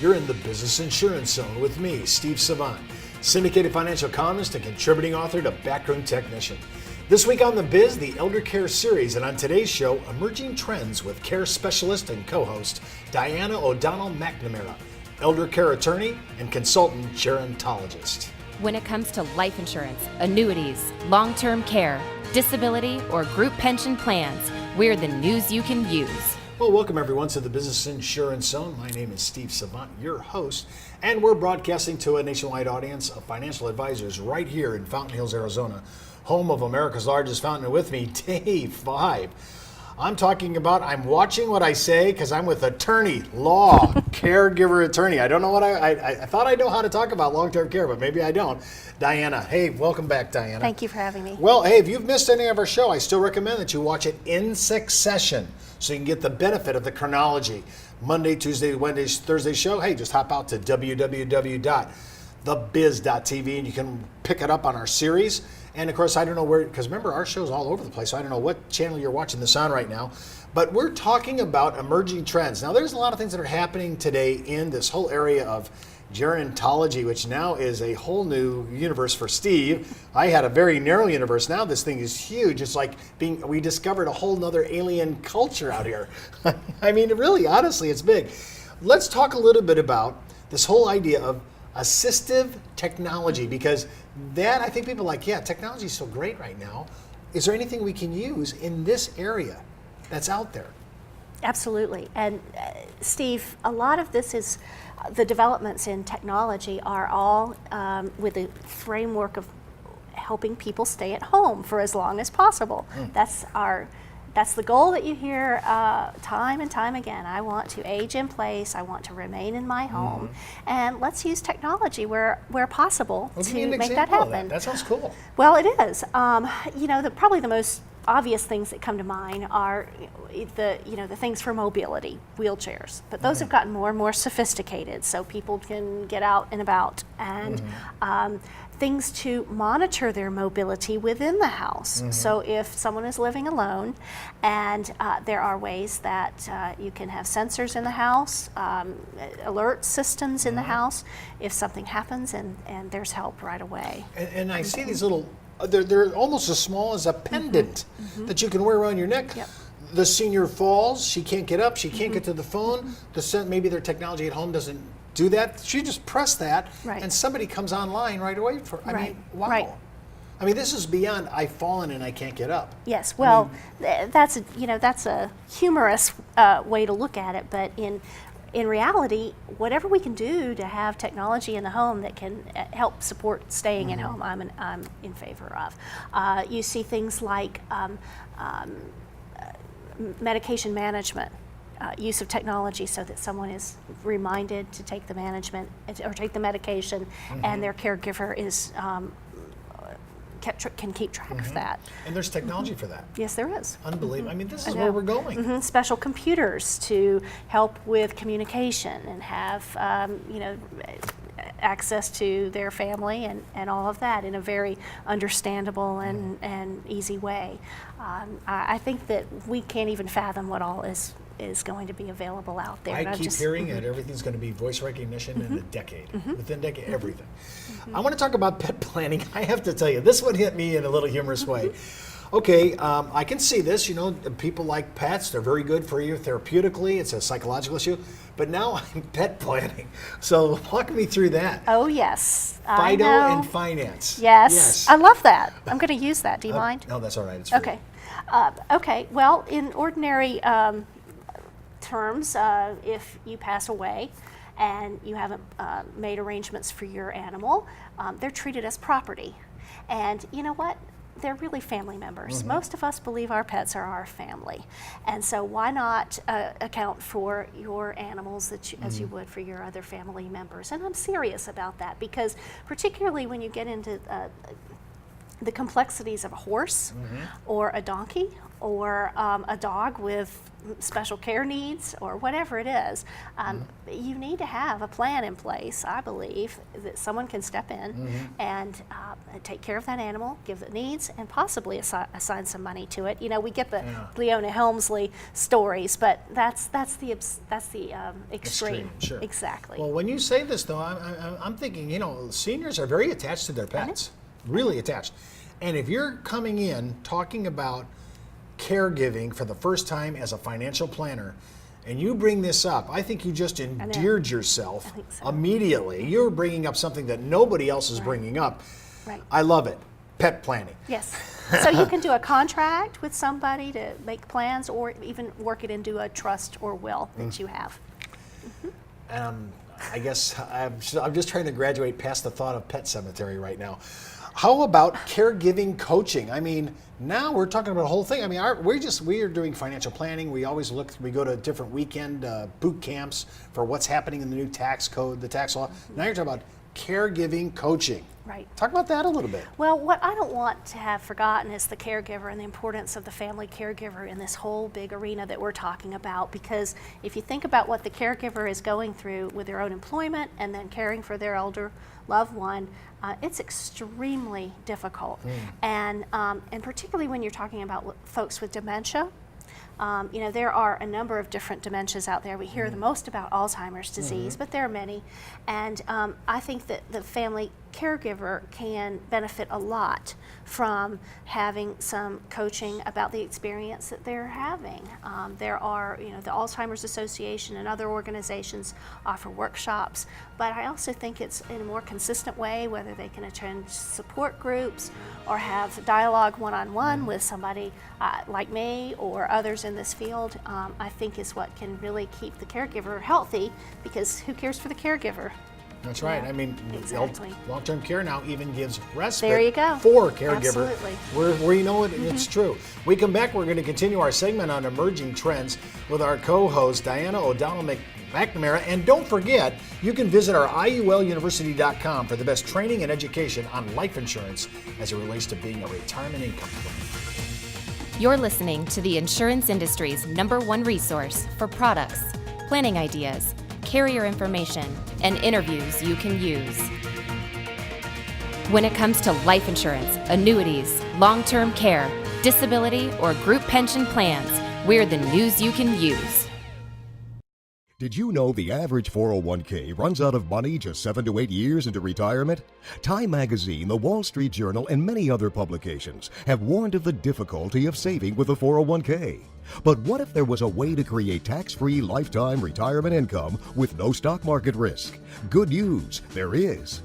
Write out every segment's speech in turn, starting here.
You're in the Business Insurance Zone with me, Steve Savant, syndicated financial columnist and contributing author to Backroom Technician. This week on The Biz, the Elder Care Series, and on today's show, Emerging Trends with care specialist and co-host Diana O'Donnell McNamara, elder care attorney and consultant gerontologist. When it comes to life insurance, annuities, long-term care, disability, or group pension plans, we're the news you can use. Well, welcome everyone to the Business Insurance Zone. My name is Steve Savant, your host, and we're broadcasting to a nationwide audience of financial advisors right here in Fountain Hills, Arizona, home of America's largest fountain. And with me, day 5. I'm watching what I say because I'm with attorney, law, caregiver attorney. I don't know what I thought I know how to talk about long-term care, but maybe I don't. Diana. Hey, welcome back, Diana. Thank you for having me. Well, hey, if you've missed any of our show, I still recommend that you watch it in succession so you can get the benefit of the chronology. Monday, Tuesday, Wednesday, Thursday show, hey, just hop out to www.thebiz.tv and you can pick it up on our series. And of course, I don't know where, because remember, our show's all over the place, so I don't know what channel you're watching this on right now. But we're talking about emerging trends. Now, there's a lot of things that are happening today in this whole area of gerontology, which now is a whole new universe for Steve. I had a very narrow universe. Now this thing is huge. It's like we discovered a whole nother alien culture out here. I mean, really, honestly, it's big. Let's talk a little bit about this whole idea of assistive technology, because that, I think people are like, yeah, technology is so great right now. Is there anything we can use in this area that's out there? Absolutely. And Steve, a lot of this is, the developments in technology are all with the framework of helping people stay at home for as long as possible. That's the goal that you hear time and time again. I want to age in place. I want to remain in my home. And let's use technology where possible to make that happen. That sounds cool. Well, it is. Probably the most obvious things that come to mind are the things for mobility, wheelchairs. But those have gotten more and more sophisticated, so people can get out and about. And things to monitor their mobility within the house. So if someone is living alone, and there are ways that you can have sensors in the house, alert systems in the house, if something happens, and there's help right away. And I see these little, they're almost as small as a pendant that you can wear around your neck. Yep. The senior falls, she can't get up, she can't get to the phone, maybe their technology at home doesn't do that. She just press that, and somebody comes online right away. I mean, wow. Right. I mean, this is beyond I've fallen and I can't get up. Yes, well, that's a humorous way to look at it, but in reality, whatever we can do to have technology in the home that can help support staying at home, I'm in favor of. You see things like medication management. Use of technology so that someone is reminded to take the management or take the medication, and their caregiver is can keep track of that. And there's technology for that. Yes, there is. Unbelievable. I mean, this is where we're going. Special computers to help with communication and have access to their family and all of that in a very understandable and easy way. I think that we can't even fathom what all is going to be be out there. I keep hearing that everything's going to be voice recognition in a decade. Within a decade, everything. I want to talk about pet planning. I have to tell you, this one hit me in a little humorous way. Okay, I can see this. People like pets. They're very good for you therapeutically. It's a psychological issue. But now I'm pet planning. So walk me through that. Oh, yes. Fido and finance. Yes. I love that. I'm going to use that. Do you mind? No, that's all right. It's free. Okay. Okay. Well, in ordinary terms, if you pass away and you haven't made arrangements for your animal, they're treated as property. And you know what? They're really family members. Most of us believe our pets are our family. And so why not account for your animals as you would for your other family members? And I'm serious about that, because particularly when you get into the complexities of a horse or a donkey or a dog with special care needs, or whatever it is, you need to have a plan in place, I believe, that someone can step in and take care of that animal, give it needs, and possibly assign some money to it. You know, we get the Leona Helmsley stories, but that's the extreme. Sure. Exactly. Well, when you say this, though, I'm thinking, you know, seniors are very attached to their pets, really attached. And if you're coming in talking about caregiving for the first time as a financial planner, and you bring this up, I think you just endeared yourself immediately. You're bringing up something that nobody else is bringing up. Right. I love it. Pet planning. Yes. So you can do a contract with somebody to make plans, or even work it into a trust or will that you have. I guess I'm just trying to graduate past the thought of pet cemetery right now. How about caregiving coaching? I mean, now we're talking about a whole thing. I mean, we are doing financial planning. We always we go to different weekend boot camps for what's happening in the new tax code, the tax law. Now you're talking about caregiving coaching. Right. Talk about that a little bit. Well, what I don't want to have forgotten is the caregiver and the importance of the family caregiver in this whole big arena that we're talking about. Because if you think about what the caregiver is going through with their own employment and then caring for their elder loved one, it's extremely difficult. And particularly when you're talking about folks with dementia. You know, there are a number of different dementias out there. We hear the most about Alzheimer's disease, but there are many. And I think that the family caregiver can benefit a lot from having some coaching about the experience that they're having. There are, you know, the Alzheimer's Association and other organizations offer workshops, but I also think it's in a more consistent way, whether they can attend support groups or have dialogue one-on-one with somebody like me or others in this field, I think is what can really keep the caregiver healthy, because who cares for the caregiver? That's right. Yeah, I mean, exactly. long-term care now even gives respite There you go. for caregiver. Absolutely. Where you know it's true. We come back, we're going to continue our segment on emerging trends with our co-host, Diana O'Donnell McNamara. And don't forget, you can visit our IULUniversity.com for the best training and education on life insurance as it relates to being a retirement income plan. You're listening to the insurance industry's #1 resource for products, planning ideas, carrier information, and interviews you can use. When it comes to life insurance, annuities, long-term care, disability, or group pension plans, we're the news you can use. Did you know the average 401k runs out of money just 7 to 8 years into retirement? Time Magazine, the Wall Street Journal, and many other publications have warned of the difficulty of saving with a 401k. But what if there was a way to create tax-free lifetime retirement income with no stock market risk? Good news, there is.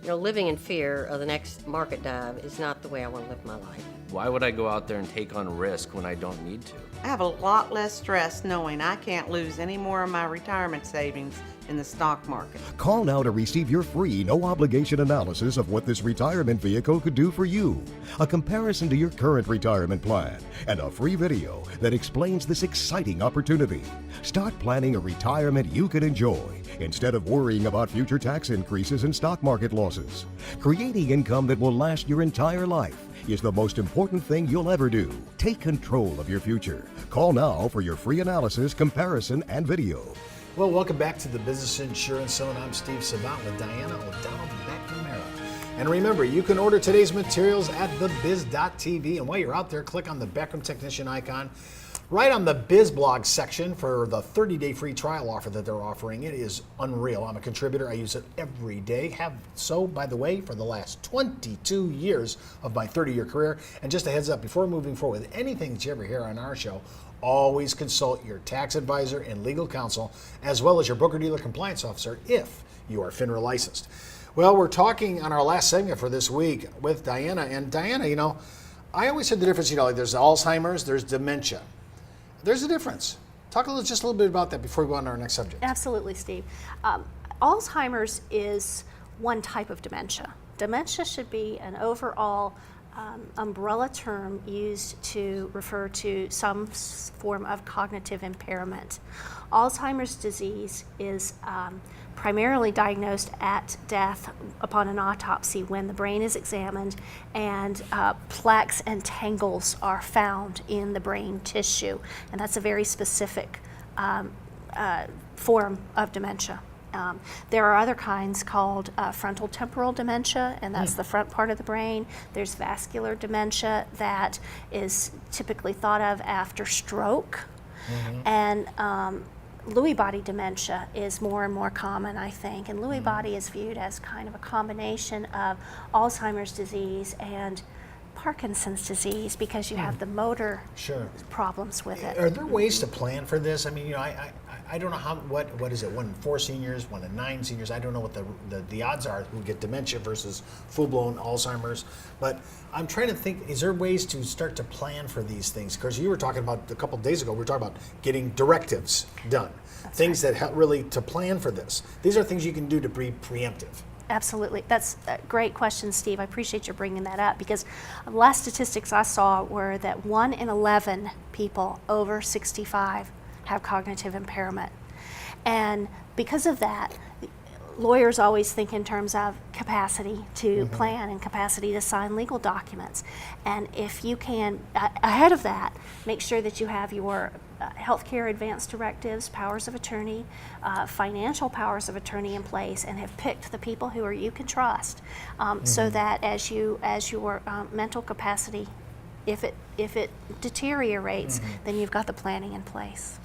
You know, living in fear of the next market dive is not the way I want to live my life. Why would I go out there and take on risk when I don't need to? I have a lot less stress knowing I can't lose any more of my retirement savings in the stock market. Call now to receive your free, no-obligation analysis of what this retirement vehicle could do for you, a comparison to your current retirement plan, and a free video that explains this exciting opportunity. Start planning a retirement you can enjoy instead of worrying about future tax increases and stock market losses. Creating income that will last your entire life is the most important thing you'll ever do. Take control of your future. Call now for your free analysis, comparison, and video. Well, welcome back to the Business Insurance Zone. I'm Steve Savant with Diana O'Donnell McNamara. And remember, you can order today's materials at thebiz.tv. And while you're out there, click on the Backroom Technician icon right on the BizBlog section for the 30-day free trial offer that they're offering. It is unreal. I'm a contributor. I use it every day. Have so, by the way, for the last 22 years of my 30-year career. And just a heads up, before moving forward with anything that you ever hear on our show, always consult your tax advisor and legal counsel, as well as your broker-dealer compliance officer if you are FINRA licensed. Well, we're talking on our last segment for this week with Diana. And Diana, you know, I always said the difference, you know, like there's Alzheimer's, there's dementia. There's a difference. Talk just a little bit about that before we go on to our next subject. Absolutely, Steve. Alzheimer's is one type of dementia. Dementia should be an overall umbrella term used to refer to some form of cognitive impairment. Alzheimer's disease is primarily diagnosed at death upon an autopsy when the brain is examined and plaques and tangles are found in the brain tissue. And that's a very specific form of dementia. There are other kinds called frontal temporal dementia, and that's the front part of the brain. There's vascular dementia that is typically thought of after stroke. And Lewy body dementia is more and more common, I think. And Lewy body is viewed as kind of a combination of Alzheimer's disease and Parkinson's disease because you have the motor problems with it. Are there ways to plan for this? I mean, you know, I don't know what is it, 1 in 4 seniors, 1 in 9 seniors, I don't know what the odds are who get dementia versus full-blown Alzheimer's, but I'm trying to think, is there ways to start to plan for these things? Because you were talking about, a couple of days ago, we were talking about getting directives done, things that help really to plan for this. These are things you can do to be preemptive. Absolutely. That's a great question, Steve. I appreciate you bringing that up because the last statistics I saw were that 1 in 11 people over 65 have cognitive impairment. And because of that, lawyers always think in terms of capacity to plan and capacity to sign legal documents. And if you can, ahead of that, make sure that you have your healthcare advance directives, powers of attorney, financial powers of attorney in place, and have picked the people who you can trust, so that as your mental capacity, if it deteriorates, then you've got the planning in place.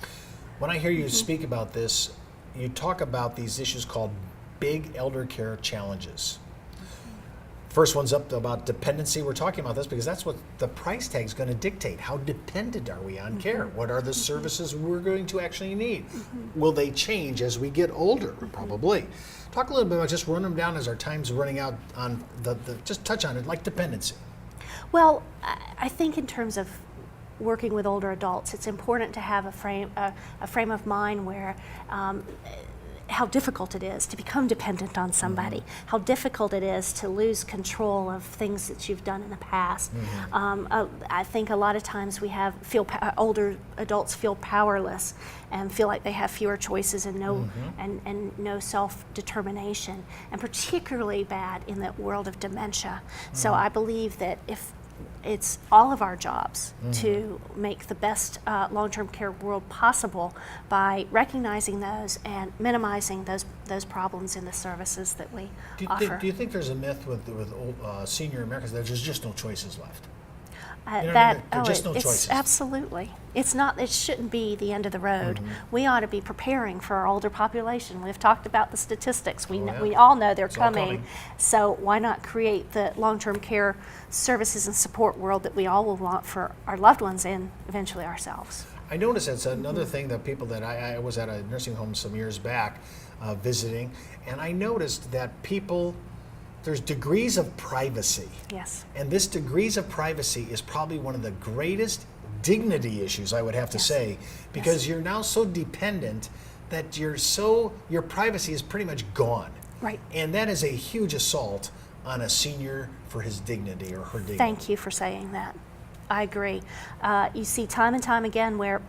When I hear you speak about this, you talk about these issues called big elder care challenges. First one's up about dependency. We're talking about this because that's what the price tag is going to dictate. How dependent are we on care? What are the services we're going to actually need? Will they change as we get older? Probably. Talk a little bit about, just run them down as our time's running out, on just touch on it, like dependency. Well, I think in terms of working with older adults, it's important to have a frame of mind where how difficult it is to become dependent on somebody, how difficult it is to lose control of things that you've done in the past. I think a lot of times older adults feel powerless and feel like they have fewer choices and no self-determination, and particularly bad in the world of dementia. So I believe that if it's all of our jobs to make the best long-term care world possible by recognizing those and minimizing those problems in the services that we offer. Do you think there's a myth with senior Americans that there's just no choices left? Choices. Absolutely. It's not. It shouldn't be the end of the road. We ought to be preparing for our older population. We've talked about the statistics. We all know they're coming. So why not create the long-term care services and support world that we all will want for our loved ones and eventually ourselves? I noticed that's another thing that people that I was at a nursing home some years back visiting, and I noticed that people, there's degrees of privacy. Yes. And this degrees of privacy is probably one of the greatest dignity issues, I would have to say, because you're now so dependent that your privacy is pretty much gone. Right. And that is a huge assault on a senior for his dignity or her dignity. Thank you for saying that. I agree. You see time and time again where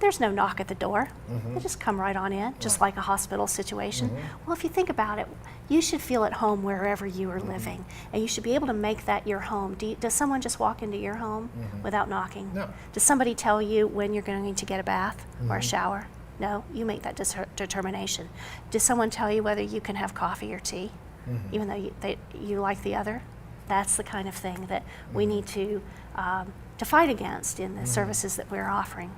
there's no knock at the door. They just come right on in, just like a hospital situation. Well, if you think about it, you should feel at home wherever you are living, and you should be able to make that your home. Does someone just walk into your home without knocking? No. Does somebody tell you when you're going to get a bath or a shower? No, you make that determination. Does someone tell you whether you can have coffee or tea, even though you like the other? That's the kind of thing that we need to fight against in the services that we're offering.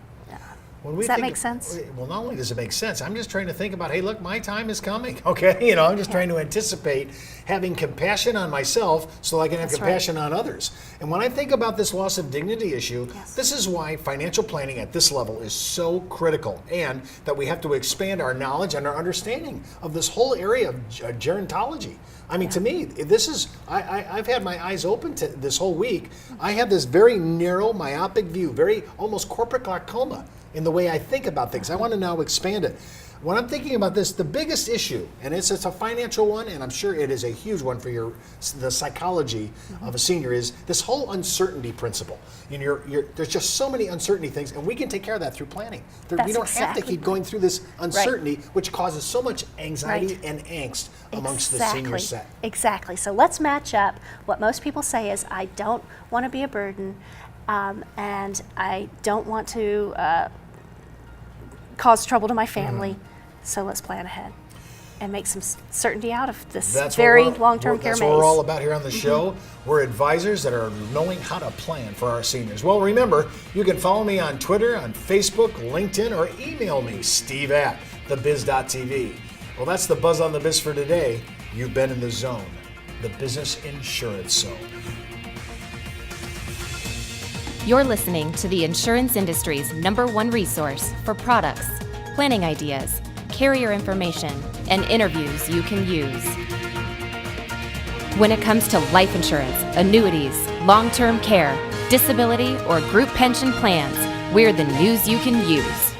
Does that make sense? Well, not only does it make sense, I'm just trying to think about, hey, look, my time is coming, okay? I'm just trying to anticipate having compassion on myself so I can have compassion on others. And when I think about this loss of dignity issue, this is why financial planning at this level is so critical, and that we have to expand our knowledge and our understanding of this whole area of gerontology. I mean, to me, this is, I've had my eyes open to this whole week. I have this very narrow, myopic view, very almost corporate glaucoma in the way I think about things. I want to now expand it. When I'm thinking about this, the biggest issue, and it's a financial one, and I'm sure it is a huge one for the psychology of a senior, is this whole uncertainty principle. There's just so many uncertainty things, and we can take care of that through planning. We That's don't have to exactly keep going through this uncertainty, which causes so much anxiety and angst amongst the senior set. Exactly. So let's match up. What most people say is, I don't want to be a burden, and I don't want to cause trouble to my family. So let's plan ahead and make some certainty out of this very long-term care maze. That's what we're all about here on the show. We're advisors that are knowing how to plan for our seniors. Well, remember, you can follow me on Twitter, on Facebook, LinkedIn, or email me, steve@thebiz.tv. Well, that's the Buzz on the Biz for today. You've been in the zone, the business insurance zone. You're listening to the insurance industry's #1 resource for products, planning ideas, carrier information, and interviews you can use. When it comes to life insurance, annuities, long-term care, disability, or group pension plans, we're the news you can use.